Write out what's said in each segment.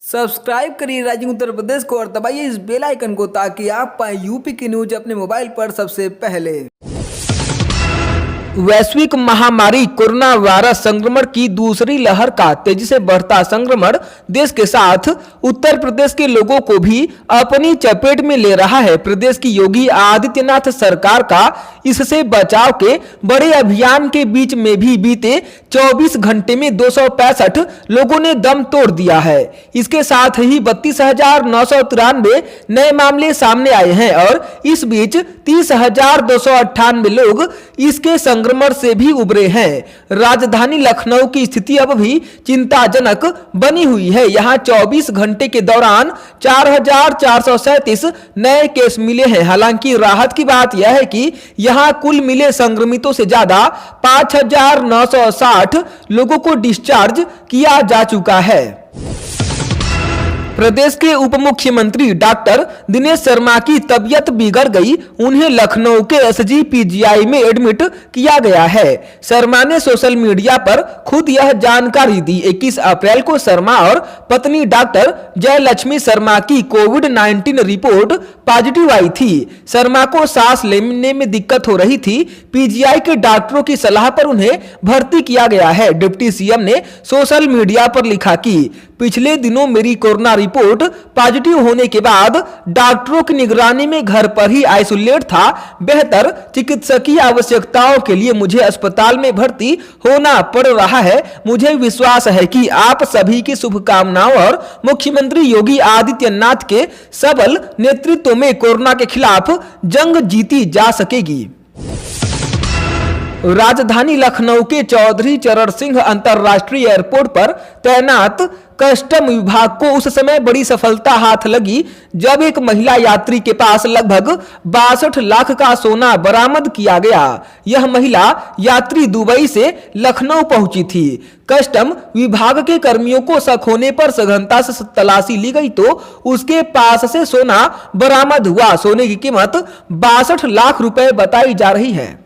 Subscribe करिए rising Uttar Pradesh को और दबाइए इस बेल आइकन को ताकि आप पाएं यूपी की न्यूज अपने मोबाइल पर सबसे पहले। वैश्विक महामारी कोरोना वायरस संक्रमण की दूसरी लहर का तेजी से बढ़ता संक्रमण देश के साथ उत्तर प्रदेश के लोगों को भी अपनी चपेट में ले रहा है। प्रदेश की योगी आदित्यनाथ सरकार का इससे बचाव के बड़े अभियान के बीच में भी बीते 24 घंटे में 265 लोगों ने दम तोड़ दिया है। इसके साथ ही 32,993 नए मामले सामने आए हैं और इस बीच 30,298 लोग इसके संक्रमण से भी उबरे हैं। राजधानी लखनऊ की स्थिति अब भी चिंताजनक बनी हुई है। यहां 24 घंटे के दौरान 4,437 नए केस मिले हैं। हालांकि राहत की बात यह है कि यहां कुल मिले संक्रमितों से ज्यादा 5,960 लोगों को डिस्चार्ज किया जा चुका है। प्रदेश के उप मुख्यमंत्री डॉक्टर दिनेश शर्मा की तबीयत बिगड़ गई, उन्हें लखनऊ के एसजीपीजीआई में एडमिट किया गया है। शर्मा ने सोशल मीडिया पर खुद यह जानकारी दी। 21 अप्रैल को शर्मा और पत्नी डॉक्टर जयलक्ष्मी शर्मा की कोविड-19 रिपोर्ट पॉजिटिव आई थी। शर्मा को सांस लेने में दिक्कत हो रही थी। पीजीआई के डॉक्टरों की सलाह पर उन्हें भर्ती किया गया है। डिप्टी सीएम ने सोशल मीडिया पर लिखा कि पिछले दिनों मेरी कोरोना रिपोर्ट पॉजिटिव होने के बाद डॉक्टरों की निगरानी में घर पर ही आइसोलेट था। बेहतर चिकित्सकीय आवश्यकताओं के लिए मुझे अस्पताल में भर्ती होना पड़ रहा है। मुझे विश्वास है कि आप सभी की शुभकामनाओं और मुख्यमंत्री योगी आदित्यनाथ के सबल नेतृत्व में कोरोना के खिलाफ जंग जीती जा सकेगी। राजधानी लखनऊ के चौधरी चरण सिंह अंतरराष्ट्रीय एयरपोर्ट पर तैनात कस्टम विभाग को उस समय बड़ी सफलता हाथ लगी जब एक महिला यात्री के पास लगभग 62 लाख का सोना बरामद किया गया। यह महिला यात्री दुबई से लखनऊ पहुंची थी। कस्टम विभाग के कर्मियों को शक होने पर सघनता से तलाशी ली गई तो उसके पास से सोना बरामद हुआ। सोने की कीमत 62 लाख रुपए बताई जा रही है।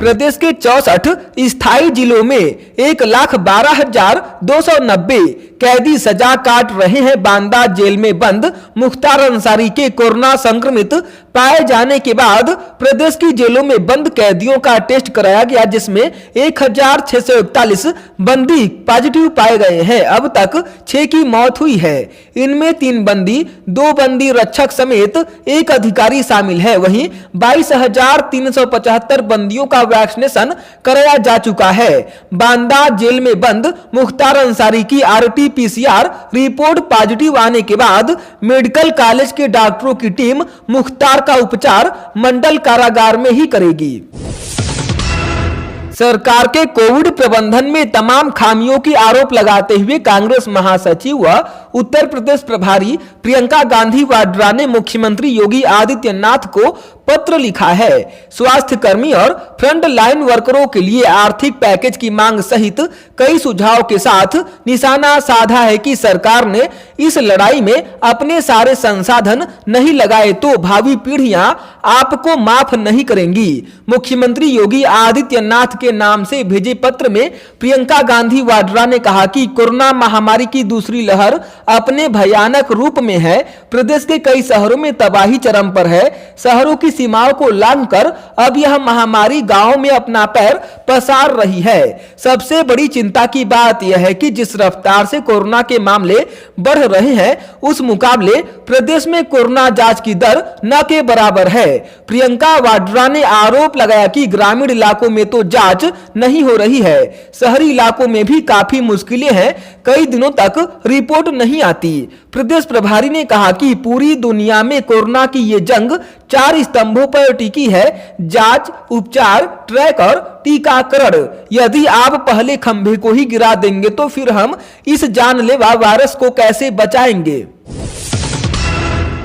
प्रदेश के 64 स्थायी जिलों में 1,12,290 कैदी सजा काट रहे हैं। बांदा जेल में बंद मुख्तार अंसारी के कोरोना संक्रमित पाए जाने के बाद प्रदेश की जेलों में बंद कैदियों का टेस्ट कराया गया, जिसमें 1,641 बंदी पॉजिटिव पाए गए हैं। अब तक 6 की मौत हुई है। इनमें 3 बंदी, 2 बंदी रक्षक समेत 1 अधिकारी शामिल है। वहीं 22,375 बंदियों का वैक्सीनेशन कराया जा चुका है। बांदा जेल में बंद मुख्तार अंसारी की RT-PCR रिपोर्ट पॉजिटिव आने के बाद मेडिकल कॉलेज के डॉक्टरों की टीम मुख्तार का उपचार मंडल कारागार में ही करेगी। सरकार के कोविड प्रबंधन में तमाम खामियों की आरोप लगाते हुए कांग्रेस महासचिव व उत्तर प्रदेश प्रभारी प्रियंका गांधी वाड्रा ने मुख्यमंत्री योगी आदित्यनाथ को पत्र लिखा है। स्वास्थ्य कर्मी और फ्रंट लाइन वर्करों के लिए आर्थिक पैकेज की मांग सहित कई सुझाव के साथ निशाना साधा है कि सरकार ने इस लड़ाई में अपने सारे संसाधन नहीं लगाए तो भावी पीढ़ियां आपको माफ नहीं करेंगी। मुख्यमंत्री योगी आदित्यनाथ के नाम से भेजे पत्र में प्रियंका गांधी वाड्रा ने कहा कि कोरोना महामारी की दूसरी लहर अपने भयानक रूप में है। प्रदेश के कई शहरों में तबाही चरम पर है। शहरों की सीमाओं को लांघकर अब यह महामारी गांवों में अपना पैर पसार रही है। सबसे बड़ी चिंता की बात यह है कि जिस रफ्तार से कोरोना के मामले बढ़ रहे हैं उस मुकाबले प्रदेश में कोरोना जांच की दर न के बराबर है। प्रियंका वाड्रा ने आरोप लगाया कि ग्रामीण इलाकों में तो जांच नहीं हो रही है, शहरी इलाकों में भी काफी मुश्किलें हैं, कई दिनों तक रिपोर्ट नहीं आती। प्रदेश प्रभारी ने कहा कि पूरी दुनिया में कोरोना की ये जंग 4 स्तंभों पर टिकी है: जांच, उपचार, ट्रैक और टीकाकरण। यदि आप पहले खंभे को ही गिरा देंगे तो फिर हम इस जानलेवा वायरस को कैसे बचाएंगे।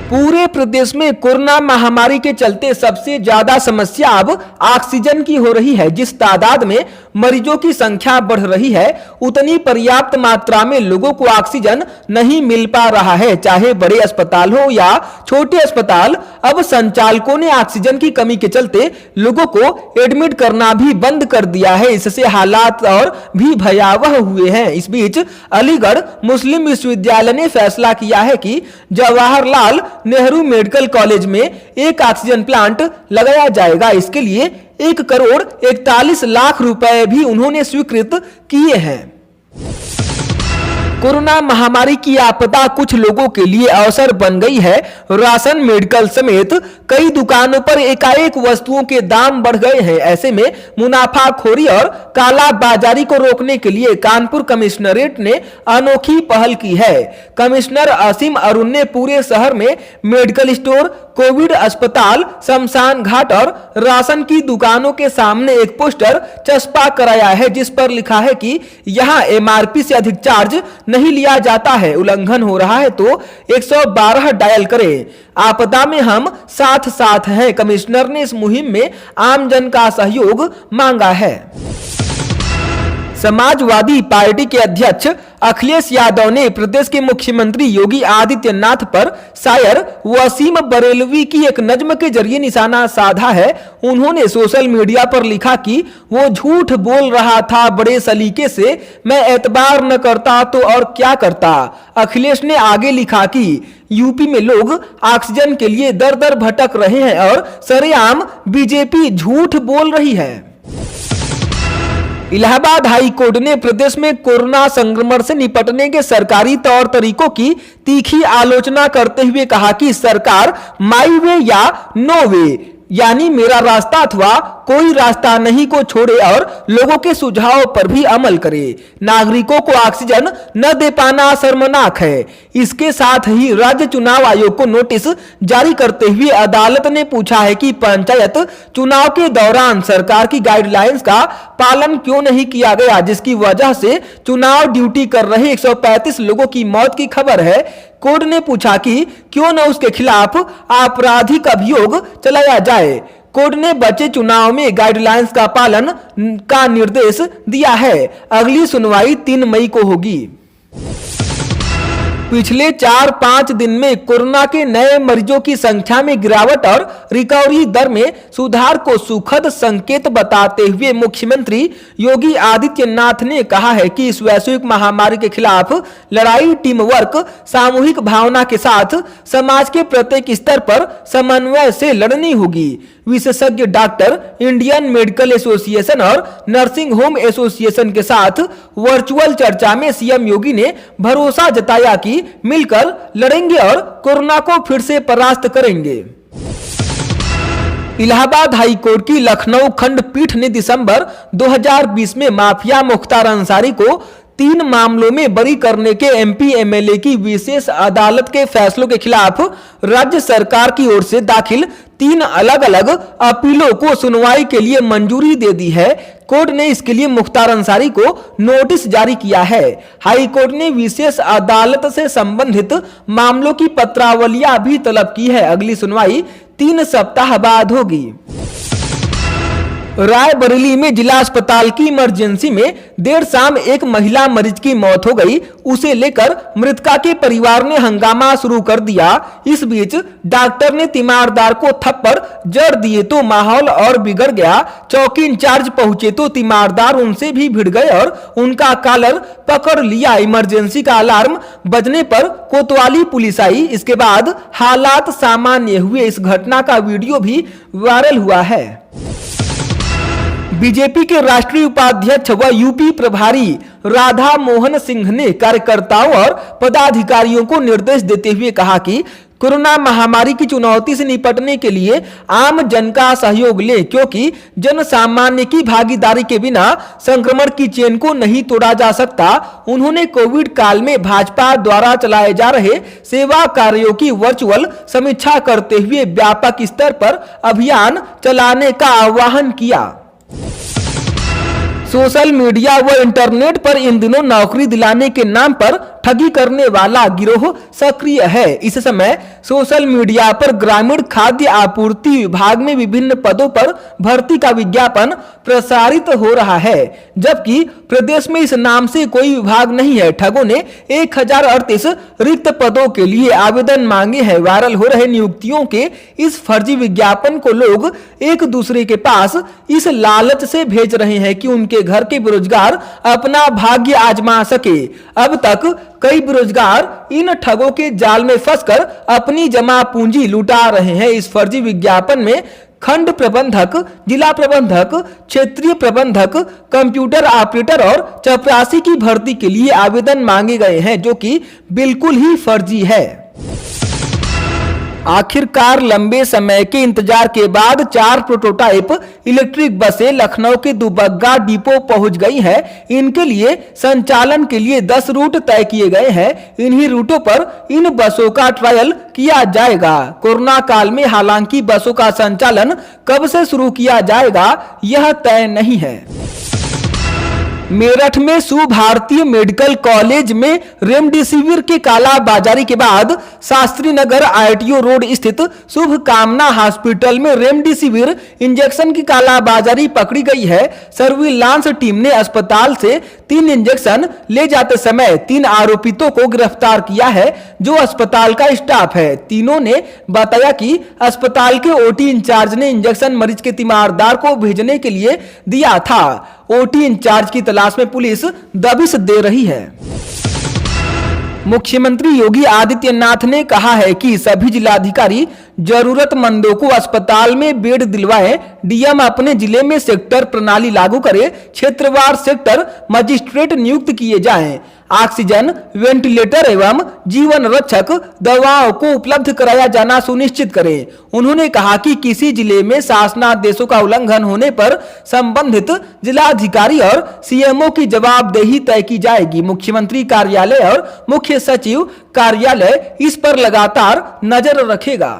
पूरे प्रदेश में कोरोना महामारी के चलते सबसे ज्यादा समस्या अब ऑक्सीजन की हो रही है। जिस तादाद में मरीजों की संख्या बढ़ रही है, उतनी पर्याप्त मात्रा में लोगों को ऑक्सीजन नहीं मिल पा रहा है। चाहे बड़े अस्पताल हो या छोटे अस्पताल, अब संचालकों ने ऑक्सीजन की कमी के चलते लोगों को एडमिट करना भी बंद कर दिया है। इससे हालात और भी भयावह हुए हैं। इस बीच अलीगढ़ मुस्लिम विश्वविद्यालय ने फैसला किया है कि जवाहरलाल नेहरू मेडिकल कॉलेज में एक ऑक्सीजन प्लांट लगाया जाएगा। इसके लिए 1,41,00,000 रुपए भी उन्होंने स्वीकृत किए हैं। कोरोना महामारी की आपदा कुछ लोगों के लिए अवसर बन गई है। राशन, मेडिकल समेत कई दुकानों पर एकाएक वस्तुओं के दाम बढ़ गए हैं। ऐसे में मुनाफाखोरी और काला बाजारी को रोकने के लिए कानपुर कमिश्नरेट ने अनोखी पहल की है। कमिश्नर असीम अरुण ने पूरे शहर में मेडिकल स्टोर, कोविड अस्पताल, शमशान घाट और राशन की दुकानों के सामने एक पोस्टर चस्पा कराया है, जिस पर लिखा है कि यहां एमआरपी से अधिक चार्ज नहीं लिया जाता है। उल्लंघन हो रहा है तो 112 डायल करें। आपदा में हम साथ साथ हैं। कमिश्नर ने इस मुहिम में आमजन का सहयोग मांगा है। समाजवादी पार्टी के अध्यक्ष अखिलेश यादव ने प्रदेश के मुख्यमंत्री योगी आदित्यनाथ पर शायर वसीम बरेलवी की एक नज्म के जरिए निशाना साधा है। उन्होंने सोशल मीडिया पर लिखा कि वो झूठ बोल रहा था बड़े सलीके से, मैं एतबार न करता तो और क्या करता। अखिलेश ने आगे लिखा कि यूपी में लोग ऑक्सीजन के लिए दर दर भटक रहे हैं और सरेआम बीजेपी झूठ बोल रही है। इलाहाबाद हाई कोर्ट ने प्रदेश में कोरोना संक्रमण से निपटने के सरकारी तौर तरीकों की तीखी आलोचना करते हुए कहा कि सरकार माई वे या नो वे यानी मेरा रास्ता अथवा कोई रास्ता नहीं को छोड़े और लोगों के सुझाव पर भी अमल करे। नागरिकों को ऑक्सीजन न दे पाना शर्मनाक है। इसके साथ ही राज्य चुनाव आयोग को नोटिस जारी करते हुए अदालत ने पूछा है कि पंचायत चुनाव के दौरान सरकार की गाइडलाइंस का पालन क्यों नहीं किया गया, जिसकी वजह से चुनाव ड्यूटी कर रहे 135 लोगों की मौत की खबर है। कोर्ट ने पूछा कि क्यों न उसके खिलाफ आपराधिक अभियोग चलाया जाए। कोर्ट ने बचे चुनाव में गाइडलाइंस का पालन का निर्देश दिया है। अगली सुनवाई 3 मई को होगी। पिछले 4-5 दिन में कोरोना के नए मरीजों की संख्या में गिरावट और रिकवरी दर में सुधार को सुखद संकेत बताते हुए मुख्यमंत्री योगी आदित्यनाथ ने कहा है कि इस वैश्विक महामारी के खिलाफ लड़ाई टीम वर्क, सामूहिक भावना के साथ समाज के प्रत्येक स्तर पर समन्वय से लड़नी होगी। विशेषज्ञ डॉक्टर, इंडियन मेडिकल एसोसिएशन और नर्सिंग होम एसोसिएशन के साथ वर्चुअल चर्चा में सीएम योगी ने भरोसा जताया कि मिलकर लड़ेंगे और कोरोना को फिर से परास्त करेंगे। इलाहाबाद हाई कोर्ट की लखनऊ खंडपीठ ने दिसंबर 2020 में माफिया मुख्तार अंसारी को 3 मामलों में बरी करने के एमपी एमएलए की विशेष अदालत के फैसलों के खिलाफ राज्य सरकार की ओर से दाखिल 3 अलग अलग अपीलों को सुनवाई के लिए मंजूरी दे दी है। कोर्ट ने इसके लिए मुख्तार अंसारी को नोटिस जारी किया है। हाई कोर्ट ने विशेष अदालत से संबंधित मामलों की पत्रावलियां भी तलब की है। अगली सुनवाई 3 सप्ताह बाद होगी। रायबरेली में जिला अस्पताल की इमरजेंसी में देर शाम एक महिला मरीज की मौत हो गई। उसे लेकर मृतका के परिवार ने हंगामा शुरू कर दिया। इस बीच डॉक्टर ने तीमारदार को थप्पड़ जड़ दिए तो माहौल और बिगड़ गया। चौकी इंचार्ज पहुंचे तो तीमारदार उनसे भी भिड़ गए और उनका कॉलर पकड़ लिया। इमरजेंसी का अलार्म बजने पर कोतवाली पुलिस आई। इसके बाद हालात सामान्य हुए। इस घटना का वीडियो भी वायरल हुआ है। बीजेपी के राष्ट्रीय उपाध्यक्ष व यूपी प्रभारी राधा मोहन सिंह ने कार्यकर्ताओं और पदाधिकारियों को निर्देश देते हुए कहा कि कोरोना महामारी की चुनौती से निपटने के लिए आम जन का सहयोग लें, क्योंकि जन सामान्य की भागीदारी के बिना संक्रमण की चेन को नहीं तोड़ा जा सकता। उन्होंने कोविड काल में भाजपा द्वारा चलाए जा रहे सेवा कार्यों की वर्चुअल समीक्षा करते हुए व्यापक स्तर पर अभियान चलाने का आह्वान किया। सोशल मीडिया व इंटरनेट पर इन दिनों नौकरी दिलाने के नाम पर ठगी करने वाला गिरोह सक्रिय है। इस समय सोशल मीडिया पर ग्रामीण खाद्य आपूर्ति विभाग में विभिन्न पदों पर भर्ती का विज्ञापन प्रसारित हो रहा है, जबकि प्रदेश में इस नाम से कोई विभाग नहीं है। ठगों ने 1038 रिक्त पदों के लिए आवेदन मांगे हैं। वायरल हो रहे नियुक्तियों के इस फर्जी विज्ञापन को लोग एक दूसरे के पास इस लालच से भेज रहे हैं कि उनके घर के बेरोजगार अपना भाग्य आजमा सके। अब तक कई बेरोजगार इन ठगों के जाल में फंसकर अपनी जमा पूंजी लुटा रहे हैं। इस फर्जी विज्ञापन में खंड प्रबंधक, जिला प्रबंधक, क्षेत्रीय प्रबंधक, कंप्यूटर ऑपरेटर और चपरासी की भर्ती के लिए आवेदन मांगे गए हैं, जो कि बिल्कुल ही फर्जी है। आखिरकार लंबे समय के इंतजार के बाद 4 प्रोटोटाइप इलेक्ट्रिक बसें लखनऊ के दुबग्गा डिपो पहुंच गई हैं। इनके लिए संचालन के लिए 10 रूट तय किए गए हैं। इन्हीं रूटों पर इन बसों का ट्रायल किया जाएगा। कोरोना काल में हालांकि बसों का संचालन कब से शुरू किया जाएगा यह तय नहीं है। मेरठ में सुभारतीय मेडिकल कॉलेज में रेमडेसिविर की कालाबाजारी के बाद शास्त्री नगर ITO रोड स्थित शुभकामना हॉस्पिटल में रेमडेसिविर इंजेक्शन की कालाबाजारी पकड़ी गई है। सर्विलांस टीम ने अस्पताल से 3 इंजेक्शन ले जाते समय 3 आरोपितों को गिरफ्तार किया है, जो अस्पताल का स्टाफ है। तीनों ने बताया कि अस्पताल के OT इंचार्ज ने इंजेक्शन मरीज के तीमारदार को भेजने के लिए दिया था। OT इंचार्ज की तलाश में पुलिस दबिश दे रही है। मुख्यमंत्री योगी आदित्यनाथ ने कहा है कि सभी जिलाधिकारी जरूरतमंदों को अस्पताल में बेड दिलवाएं। DM अपने जिले में सेक्टर प्रणाली लागू करें। क्षेत्रवार सेक्टर मजिस्ट्रेट नियुक्त किए जाएं। ऑक्सीजन, वेंटिलेटर एवं जीवन रक्षक दवाओं को उपलब्ध कराया जाना सुनिश्चित करें। उन्होंने कहा कि किसी जिले में शासनादेशों का उल्लंघन होने पर संबंधित जिलाधिकारी और CMO की जवाबदेही तय की जाएगी। मुख्यमंत्री कार्यालय और मुख्य सचिव कार्यालय इस पर लगातार नजर रखेगा।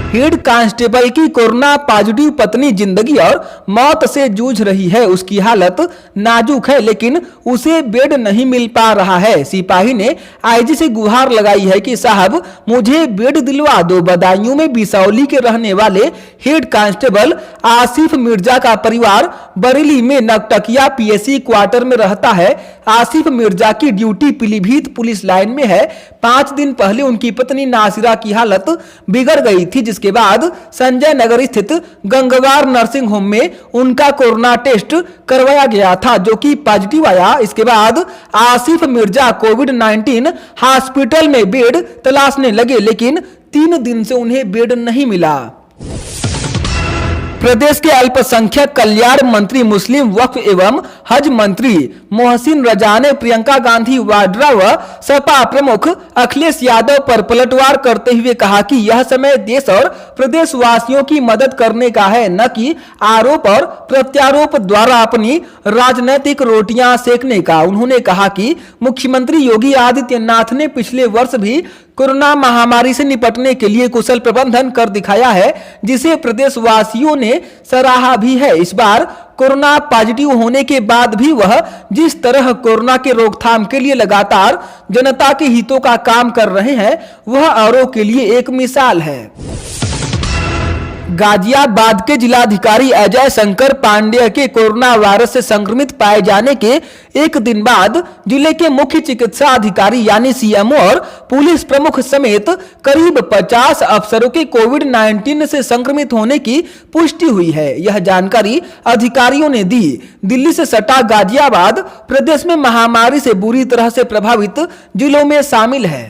हेड कांस्टेबल की कोरोना पॉजिटिव पत्नी जिंदगी और मौत से जूझ रही है। उसकी हालत नाजुक है, लेकिन उसे बेड नहीं मिल पा रहा है। सिपाही ने IG से गुहार लगाई है कि साहब मुझे बेड दिलवा दो। बदायूं में बिसौली के रहने वाले हेड कांस्टेबल आसिफ मिर्जा का परिवार बरेली में नकटकिया PSC क्वार्टर में रहता है। आसिफ मिर्जा की ड्यूटी पीलीभीत पुलिस लाइन में है। 5 दिन पहले उनकी पत्नी नासिरा की हालत बिगड़ गई थी, जिसके बाद संजय नगर स्थित गंगवार नर्सिंग होम में उनका कोरोना टेस्ट करवाया गया था, जो कि पॉजिटिव आया। इसके बाद आसिफ मिर्जा कोविड-19 हॉस्पिटल में बेड तलाशने लगे, लेकिन 3 दिन से उन्हें बेड नहीं मिला। प्रदेश के अल्पसंख्यक कल्याण मंत्री, मुस्लिम वक्फ एवं हज मंत्री मोहसिन रजा ने प्रियंका गांधी वाड्रा व सपा प्रमुख अखिलेश यादव पर पलटवार करते हुए कहा कि यह समय देश और प्रदेश वासियों की मदद करने का है, न कि आरोप और प्रत्यारोप द्वारा अपनी राजनीतिक रोटियां सेकने का। उन्होंने कहा कि मुख्यमंत्री योगी आदित्यनाथ ने पिछले वर्ष भी कोरोना महामारी से निपटने के लिए कुशल प्रबंधन कर दिखाया है, जिसे प्रदेशवासियों ने सराहा भी है। इस बार कोरोना पॉजिटिव होने के बाद भी वह जिस तरह कोरोना के रोकथाम के लिए लगातार जनता के हितों का काम कर रहे हैं, वह औरों के लिए एक मिसाल है। गाजियाबाद के जिलाधिकारी अजय शंकर पांडेय के कोरोना वायरस से संक्रमित पाए जाने के एक दिन बाद जिले के मुख्य चिकित्सा अधिकारी यानी CMO और पुलिस प्रमुख समेत करीब 50 अफसरों के कोविड-19 से संक्रमित होने की पुष्टि हुई है। यह जानकारी अधिकारियों ने दी। दिल्ली से सटा गाजियाबाद प्रदेश में महामारी से बुरी तरह से प्रभावित जिलों में शामिल है।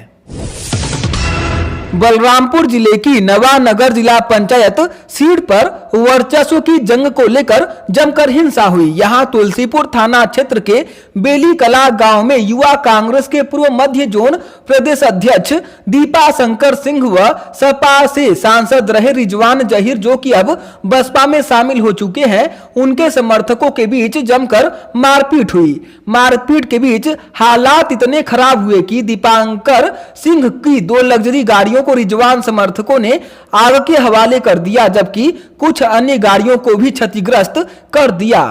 बलरामपुर जिले की नवानगर जिला पंचायत सीट पर वर्चस्व की जंग को लेकर जमकर हिंसा हुई। यहां तुलसीपुर थाना क्षेत्र के बेली कला गांव में युवा कांग्रेस के पूर्व मध्य जोन प्रदेश अध्यक्ष दीपा शंकर सिंह व सपा से सांसद रहे रिजवान जहीर, जो कि अब बसपा में शामिल हो चुके हैं, उनके समर्थकों के बीच जमकर मारपीट हुई। मारपीट के बीच हालात इतने खराब हुए कि दीपांकर सिंह की 2 लग्जरी गाड़ियों को रिजवान समर्थकों ने आग के हवाले कर दिया, जबकि कुछ अन्य गाड़ियों को भी क्षतिग्रस्त कर दिया।